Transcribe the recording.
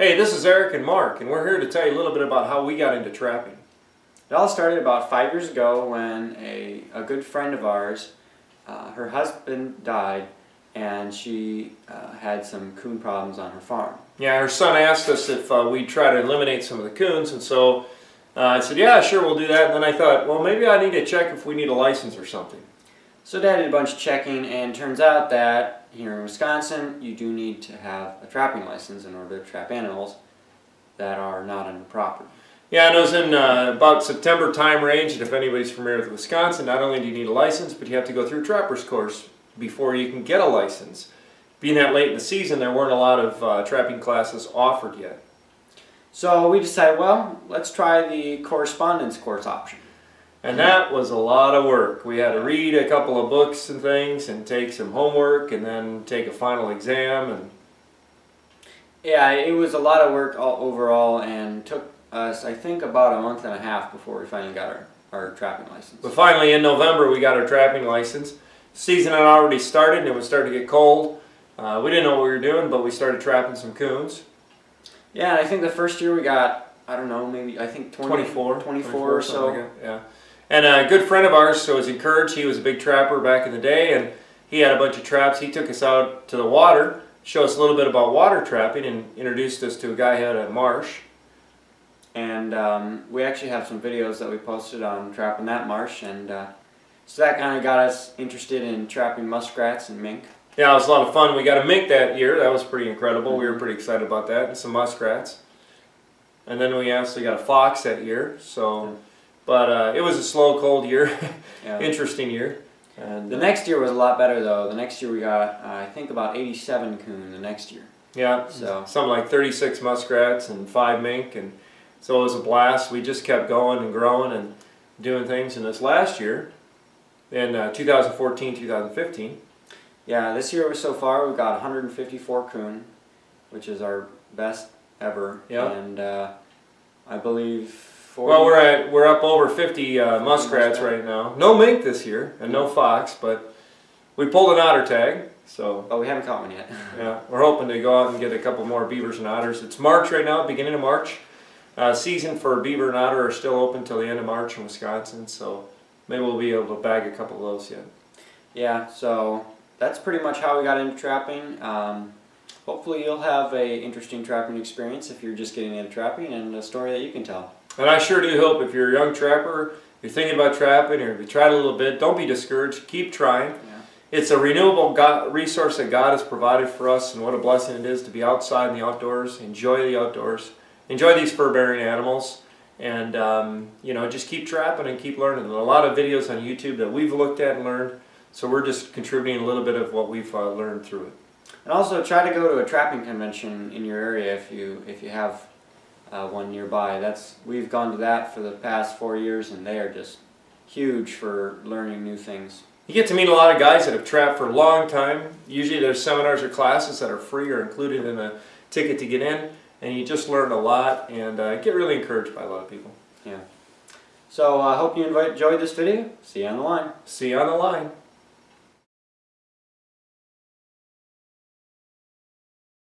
Hey, this is Eric and Mark, and we're here to tell you a little bit about how we got into trapping. It all started about 5 years ago when a good friend of ours, her husband died, and she had some coon problems on her farm. Yeah, her son asked us if we'd try to eliminate some of the coons, and so I said, yeah, sure, we'll do that. And then I thought, well, maybe I need to check if we need a license or something. So Dad did a bunch of checking, and it turns out that here in Wisconsin, you do need to have a trapping license in order to trap animals that are not on your property. Yeah, and it was in about September time range, and if anybody's familiar with Wisconsin, not only do you need a license, but you have to go through a trapper's course before you can get a license. Being that late in the season, there weren't a lot of trapping classes offered yet. So we decided, well, let's try the correspondence course option. And that was a lot of work. We had to read a couple of books and things, and take some homework, and then take a final exam. And yeah, it was a lot of work overall, and took us, I think, about a month and a half before we finally got our trapping license. But finally, in November, we got our trapping license. Season had already started, and it was starting to get cold. We didn't know what we were doing, but we started trapping some coons. Yeah, and I think the first year we got, I don't know, maybe, I think 24 or so. Like yeah. And a good friend of ours was encouraged. He was a big trapper back in the day, and he had a bunch of traps. He took us out to the water, showed us a little bit about water trapping, and introduced us to a guy who had a marsh. And we actually have some videos that we posted on trapping that marsh, and so that kind of got us interested in trapping muskrats and mink. Yeah, it was a lot of fun. We got a mink that year. That was pretty incredible. We were pretty excited about that, and some muskrats. And then we actually got a fox that year. So, but it was a slow, cold year. Yeah. Interesting year. And the next year was a lot better though. The next year we got, I think, about 87 coon the next year. Yeah, so something like 36 muskrats and 5 mink, and so it was a blast. We just kept going and growing and doing things. And this last year, in 2014, 2015. Yeah, this year so far we've got 154 coon, which is our best ever. Yeah. And I believe 40. Well, we're up over 50 muskrats right now. No mink this year and no fox, but we pulled an otter tag. So. But we haven't caught one yet. Yeah, we're hoping to go out and get a couple more beavers and otters. It's March right now, beginning of March. Season for beaver and otter are still open till the end of March in Wisconsin, so maybe we'll be able to bag a couple of those yet. Yeah, so that's pretty much how we got into trapping. Hopefully you'll have an interesting trapping experience if you're just getting into trapping, and a story that you can tell. And I sure do hope if you're a young trapper, you're thinking about trapping, or if you tried a little bit, don't be discouraged. Keep trying. Yeah. It's a renewable resource that God has provided for us, and what a blessing it is to be outside in the outdoors, enjoy the outdoors, enjoy these fur-bearing animals, and you know, just keep trapping and keep learning. There are a lot of videos on YouTube that we've looked at and learned, so we're just contributing a little bit of what we've learned through it. And also try to go to a trapping convention in your area if you have one nearby. We've gone to that for the past 4 years, and they are just huge for learning new things. You get to meet a lot of guys that have trapped for a long time. Usually there's seminars or classes that are free or included in the ticket to get in, and you just learn a lot and get really encouraged by a lot of people. Yeah. So I hope you enjoyed this video. See you on the line. See you on the line.